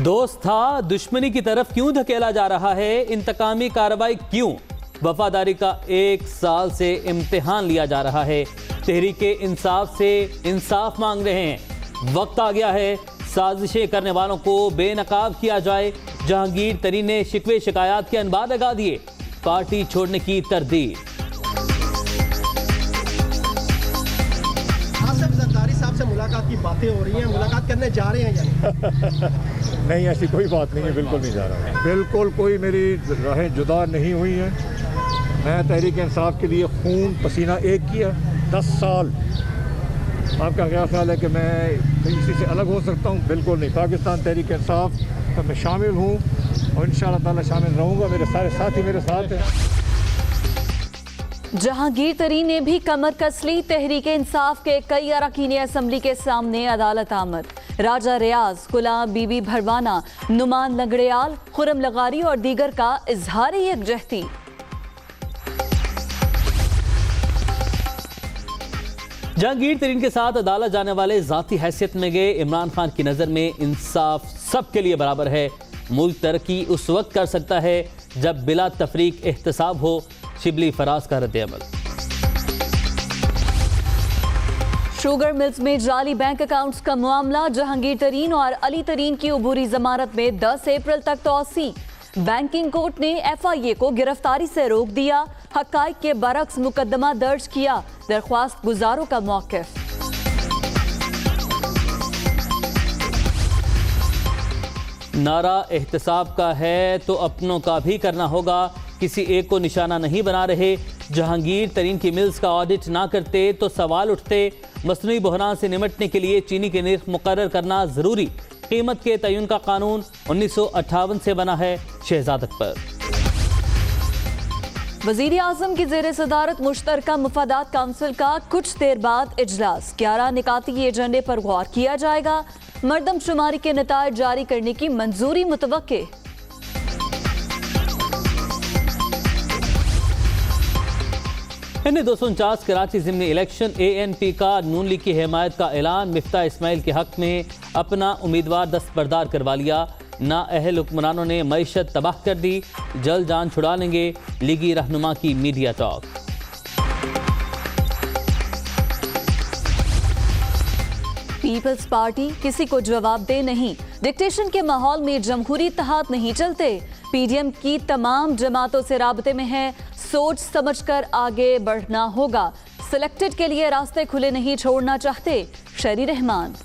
दोस्त था, दुश्मनी की तरफ क्यों धकेला जा रहा है? इंतकामी कार्रवाई क्यों? वफादारी का 1 साल से इम्तिहान लिया जा रहा है। तहरीके इंसाफ से इंसाफ मांग रहे हैं। वक्त आ गया है साजिशें करने वालों को बेनकाब किया जाए। जहांगीर तरीन ने शिकवे शिकायत के अनबार लगा दिए। पार्टी छोड़ने की तरदीद। साहब से मुलाकात की बातें हो रही हैं, मुलाकात करने जा रहे हैं यानी? नहीं, ऐसी कोई बात नहीं है, बिल्कुल नहीं जा रहा। बिल्कुल कोई मेरी राहें जुदा नहीं हुई हैं। मैं तहरीक इंसाफ के लिए खून पसीना एक किया 10 साल। आपका क्या ख्याल है कि मैं इसी से अलग हो सकता हूँ? बिल्कुल नहीं। पाकिस्तान तहरीक इंसाफ का मैं शामिल हूँ और इंशाअल्लाह ताला शामिल रहूँगा। मेरे सारे साथी मेरे साथ हैं। जहांगीर तरीन ने भी कमर कस ली। तहरीक इंसाफ के कई अरकान असम्बली के सामने अदालत आमद। राजा रियाज, गुलाम बीबी भरवाना, नुमान लंगड़ियाल, खुरम लगारी और दीगर का इजहार यकजहती। जहांगीर तरीन के साथ अदालत जाने वाले जाती हैसियत में गए इमरान खान की नज़र में इंसाफ सबके लिए बराबर है। मुल्क तरक्की उस वक्त कर सकता है जब बिला तफरीक एहतसाब हो। शिबली फराज का रद्द-ए-अमल। शुगर मिल्स में जाली बैंक अकाउंट्स का मामला। जहांगीर तरीन और अली तरीन की अबूरी जमानत में 10 अप्रैल तक तौसी। बैंकिंग कोर्ट ने FIA को गिरफ्तारी से रोक दिया। हकाइक के बरक्स मुकदमा दर्ज किया। दरख्वास्त गुजारों का मौक़िफ़। नारा एहतसाब का है तो अपनों का भी करना होगा। किसी एक को निशाना नहीं बना रहे। जहांगीर तरीन की मिल्स का ऑडिट ना करते तो सवाल उठते। मसनूई बहरान से निमटने के लिए चीनी के निर्ख मुकर्रर करना जरूरी। कीमत के तयन का कानून 1958 से बना है। शहजाद अकबर। वज़ीर आज़म की ज़ेर सदारत मुश्तरका मुफादात काउंसिल का कुछ देर बाद इजलास। 11 निकाती एजेंडे पर गौर किया जाएगा। मरदमशुमारी के नताइज जारी करने की मंजूरी मुतवक्के। इन्हें 249 कराची ज़िमनी इलेक्शन ANP का नून लीग की हिमायत का ऐलान। मिफ्ता इस्माइल के हक में अपना उम्मीदवार दस्तबरदार करवा लिया। नाअहल हुक्मरानों ने मईशत तबाह कर दी। जल्द जान छुड़ा लेंगे लीगी रहनुमा की मीडिया टॉक। पीपल्स पार्टी किसी को जवाब दे नहीं। डिक्टेशन के माहौल में जमहूरी इत्तेहाद नहीं चलते। PDM की तमाम जमातों से राबते में है। सोच समझकर आगे बढ़ना होगा। सिलेक्टेड के लिए रास्ते खुले नहीं छोड़ना चाहते। शरी रहमान।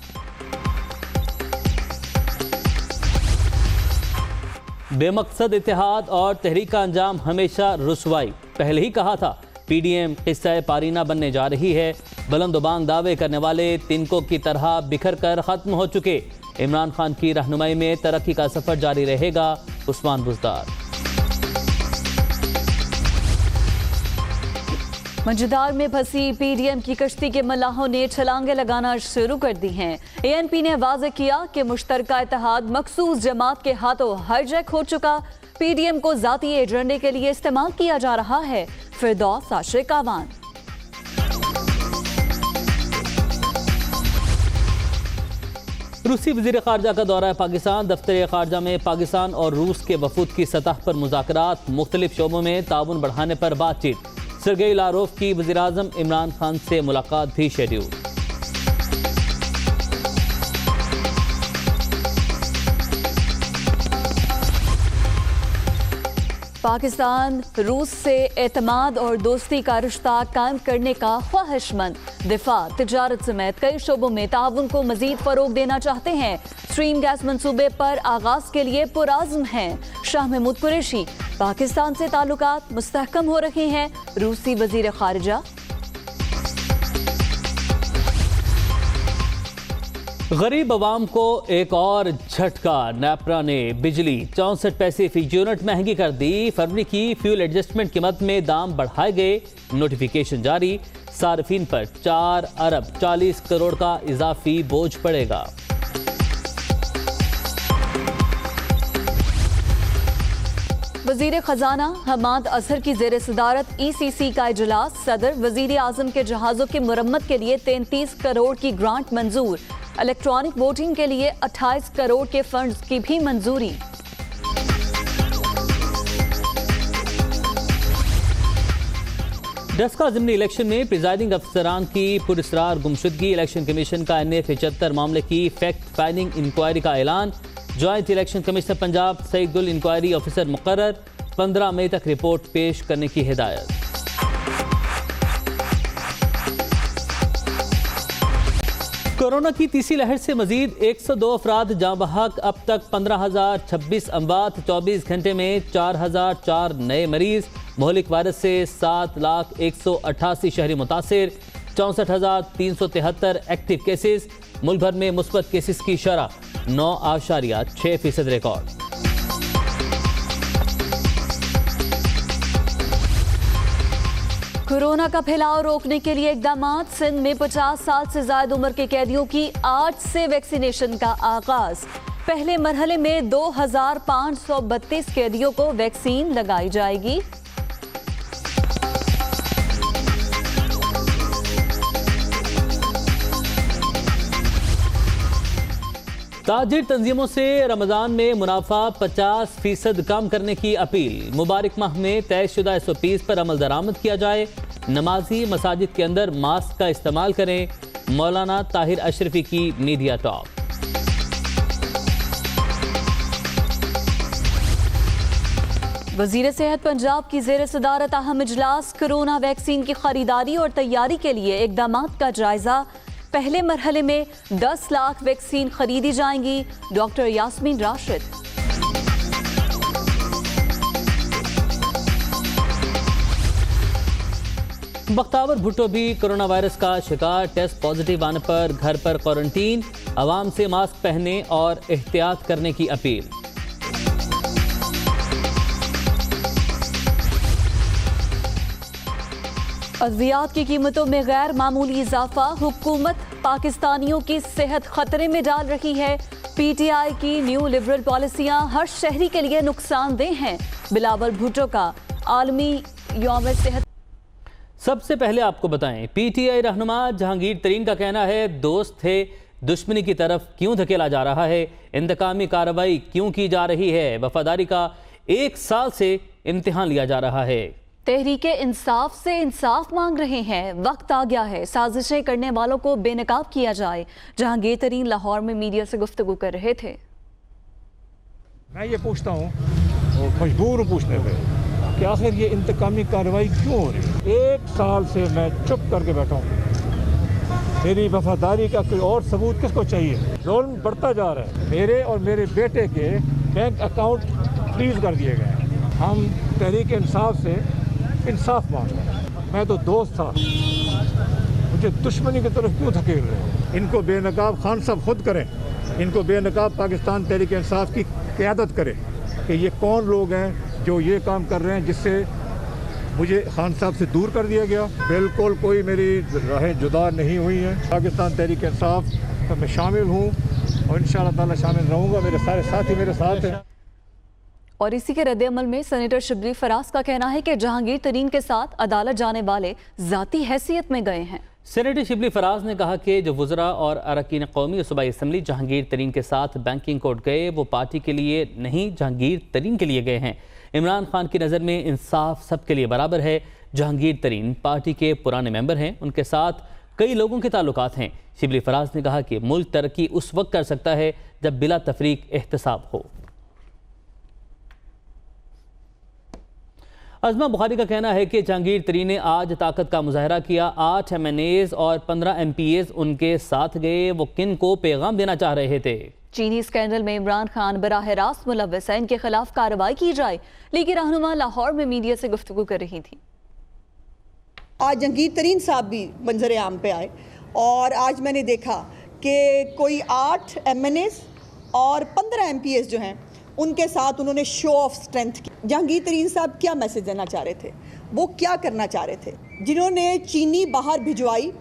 बेमकसद इत्तेहाद और तहरीक का अंजाम हमेशा रुसवाई। पहले ही कहा था PDM किस्सा पारीना बनने जा रही है। बुलंदबांग दावे करने वाले तिनकों की तरह बिखर कर ख़त्म हो चुके। इमरान खान की रहनुमाई में तरक्की का सफ़र जारी रहेगा। उस्मान बुज़दार। मंझदार में फंसी PDM की कश्ती के मल्लाहों ने छलांगे लगाना शुरू कर दी हैं। ANP ने वाज़ेह किया कि मुश्तरका इत्तेहाद मखसूस जमात के हाथों हाईजैक हो चुका। PDM को जाती एजेंडे के लिए इस्तेमाल किया जा रहा है। फिरदौस आशिक आवान। रूसी वज़ीर ख़ारजा का दौरा पाकिस्तान। दफ्तर ख़ारजा में पाकिस्तान और रूस के वफूद की सतह पर मुज़ाकरात। मुख्तलिफ शोबों में ताउन बढ़ाने पर बातचीत। सरगेई लारोफ की वज़ीर आज़म इमरान खान से मुलाकात भी शेड्यूल। पाकिस्तान रूस से एतमाद और दोस्ती का रिश्ता कायम करने का ख्वाहिशमंद। दिफा, तिजारत समेत कई शोबों में ताउन को मजीद फरोग देना चाहते हैं। स्ट्रीम गैस मंसूबे पर आगाज के लिए पुराज़्म हैं। शाह महमूद कुरैशी। पाकिस्तान से ताल्लुकात मुस्तहकम हो रहे हैं। रूसी वज़ीर ख़ारिजा। गरीब अवाम को एक और झटका। नेपरा ने बिजली 64 पैसे फी यूनिट महंगी कर दी। फरवरी की फ्यूल एडजस्टमेंट की मद में दाम बढ़ाए गए। नोटिफिकेशन जारी। सार्फिन पर 4 अरब 40 करोड़ का इजाफी बोझ पड़ेगा। वज़ीर ख़जाना हमाद अजहर की ज़ेर सदारत ECC का इजलास। सदर वज़ीर आज़म के जहाज़ों की मुरम्मत के लिए 33 करोड़ की ग्रांट मंजूर। इलेक्ट्रॉनिक वोटिंग के लिए 28 करोड़ के फंड्स की भी मंजूरी। डस्का ज़िमनी इलेक्शन में प्रिजाइडिंग अफसरान की पुरस्रार गुमशुदगी। इलेक्शन कमीशन का NA 75 मामले की फैक्ट फाइंडिंग इंक्वायरी का ऐलान। Joint election commissioner Punjab Saeedul inquiry officer मुकर्रर। 15 मई तक रिपोर्ट पेश करने की हिदायत। कोरोना की तीसरी लहर से मजीद 102 अफराद जाँ बहक। अब तक 15,026 अमवात। 24 घंटे में 4,004 नए मरीज। मोहलिक वायरस से 7,188 शहरी मुतासिर। 64,373 एक्टिव केसेस। मुल्क भर में मुस्बत केसेस की शरह 9.6% रिकॉर्ड। कोरोना का फैलाव रोकने के लिए इकदाम। सिंध में 50 साल से ज्यादा उम्र के कैदियों की आज से वैक्सीनेशन का आगाज। पहले मरहले में 2,532 कैदियों को वैक्सीन लगाई जाएगी। ताजिर तंजीमों से रमजान में मुनाफा 50% कम करने की अपील। मुबारक माह में तयशुदा SOPs पर अमल दरामद किया जाए। नमाजी मसाजिद के अंदर मास्क का इस्तेमाल करें। मौलाना ताहिर अशरफी की मीडिया टॉक। वजीर सेहत पंजाब की जेर सदारत अहम इजलास। कोरोना वैक्सीन की खरीदारी और तैयारी के लिए इकदामात का जायजा। पहले मरहले में 10 लाख वैक्सीन खरीदी जाएंगी। डॉक्टर यास्मीन राशिद। बख्तावर भुट्टो भी कोरोना वायरस का शिकार। टेस्ट पॉजिटिव आने पर घर पर क्वारंटीन। आवाम से मास्क पहनने और एहतियात करने की अपील। अद्वियात की कीमतों में गैर मामूली इजाफा। हुकूमत पाकिस्तानियों की सेहत खतरे में डाल रही है। PTI की न्यू लिबरल पॉलिसियां हर शहरी के लिए नुकसानदेह हैं। बिलावल भुट्टो का आलमी यौम सेहत। सबसे पहले आपको बताएं, PTI रहनुमा जहांगीर तरीन का कहना है दोस्त थे, दुश्मनी की तरफ क्यों धकेला जा रहा है, इंतकामी कार्रवाई क्यों की जा रही है, वफादारी का 1 साल से इम्तिहान लिया जा रहा है। तहरीके इंसाफ से इंसाफ मांग रहे हैं। वक्त आ गया है साजिशें करने वालों को बेनकाब किया जाए। जहांगीर तरीन लाहौर में मीडिया से गुफ्तगू कर रहे थे। मैं ये पूछता हूँ और मजबूर हूँ पूछने पे कि आखिर ये इंतकामी कार्रवाई क्यों हो रही है। 1 साल से मैं चुप करके बैठा हूँ। मेरी वफादारी का कोई और सबूत किसको चाहिए। जुल्म बढ़ता जा रहा है। मेरे और मेरे बेटे के बैंक अकाउंट फ्रीज कर दिए गए हैं। हम तहरीक इंसाफ से इंसाफ मांग रहे हैं। मैं तो दोस्त था, मुझे दुश्मनी की तरफ क्यों धकेल रहे हैं। इनको बेनकाब खान साहब खुद करें। इनको बेनकाब पाकिस्तान तहरीक इंसाफ की क़यादत करें कि ये कौन लोग हैं जो ये काम कर रहे हैं जिससे मुझे खान साहब से दूर कर दिया गया। बिल्कुल कोई मेरी राहें जुदा नहीं हुई हैं। पाकिस्तान तहरीक इंसाफ तो मैं शामिल हूँ और इंशाअल्लाह ताला शामिल रहूँगा। मेरे सारे साथी मेरे साथ हैं। और इसी के रद्द-ए-अमल में सेनेटर शिबली फराज का कहना है कि जहांगीर तरीन के साथ अदालत जाने वाले जाती हैसियत में गए हैं। सेनेटर शिबली फराज ने कहा कि जो वज़रा और अरकान कौमी और सूबाई असम्बली जहांगीर तरीन के साथ बैंकिंग कोर्ट गए वो पार्टी के लिए नहीं, जहांगीर तरीन के लिए गए हैं। इमरान खान की नज़र में इंसाफ सबके लिए बराबर है। जहांगीर तरीन पार्टी के पुराने मेंबर हैं, उनके साथ कई लोगों के ताल्लुकात हैं। शिबली फराज ने कहा कि मुल्क तरक्की उस वक्त कर सकता है जब बिला तफरीक एहतसाब हो। अज़मा बुखारी का कहना है कि जहांगीर तरीन ने आज ताकत का मुजाहरा किया। 8 MNAs और 15 MPAs उनके साथ गए। वो किन को पैगाम देना चाह रहे थे। चीनी स्कैंडल में इमरान खान बराह रास्त मुलव्वस है, इनके खिलाफ कार्रवाई की जाए। लीगी रहनुमा लाहौर में मीडिया से गुफ्तगू कर रही थी। आज जहांगीर तरीन साहब भी मंजर आम पे आए और आज मैंने देखा कि कोई 8 MNAs और 15 MPAs जो हैं उनके साथ उन्होंने शो ऑफ स्ट्रेंथ की। जहांगीर तरीन साहब क्या मैसेज देना चाह रहे थे, वो क्या करना चाह रहे थे। जिन्होंने चीनी बाहर भिजवाई,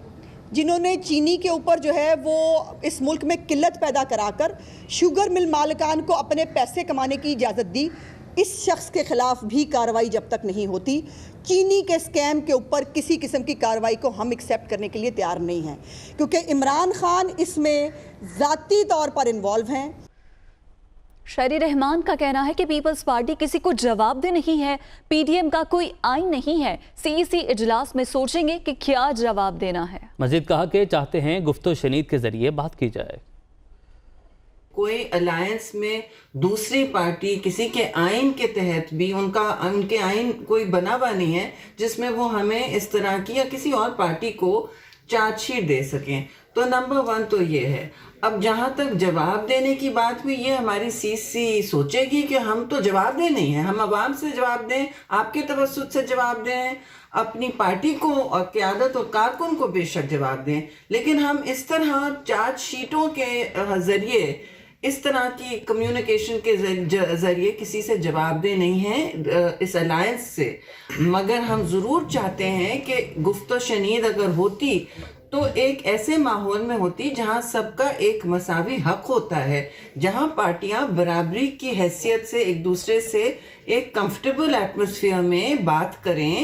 जिन्होंने चीनी के ऊपर जो है वो इस मुल्क में किल्लत पैदा कराकर शुगर मिल मालिकान को अपने पैसे कमाने की इजाज़त दी, इस शख्स के खिलाफ भी कार्रवाई जब तक नहीं होती, चीनी के स्कैम के ऊपर किसी किस्म की कार्रवाई को हम एक्सेप्ट करने के लिए तैयार नहीं हैं, क्योंकि इमरान खान इसमें ज़ाती तौर पर इन्वॉल्व हैं। शहरी रहमान का कहना है कि पीपल्स पार्टी किसी को जवाबदेह नहीं है, पीडीएम का कोई आइन नहीं है, सीईसी इजलास में सोचेंगे कि क्या जवाब देना है। मजीद कहा कि चाहते हैं गुफ्तो शनीद के जरिए बात की जाए। कोई अलायंस में दूसरी पार्टी किसी के आइन के तहत भी उनके आइन कोई बना हुआ नहीं है जिसमें वो हमें इस तरह की या किसी और पार्टी को चार्जशीट दे सकें। तो नंबर 1 तो ये है। अब जहाँ तक जवाब देने की बात हुई, ये हमारी सीसी सोचेगी कि हम तो जवाब दे नहीं हैं, हम आवाम से जवाब दें, आपके तवस्सुत से जवाब दें, अपनी पार्टी को और क़यादत और कारकुन को बेशक जवाब दें, लेकिन हम इस तरह चार्जशीटों के ज़रिए, इस तरह की कम्युनिकेशन के ज़रिए किसी से जवाबदेह नहीं है इस अलायंस से। मगर हम ज़रूर चाहते हैं कि गुफ्तो शनीद अगर होती तो एक ऐसे माहौल में होती जहां सबका एक मसावी हक होता है, जहां पार्टियां बराबरी की हैसियत से एक दूसरे से एक कंफर्टेबल एटमॉस्फेयर में बात करें।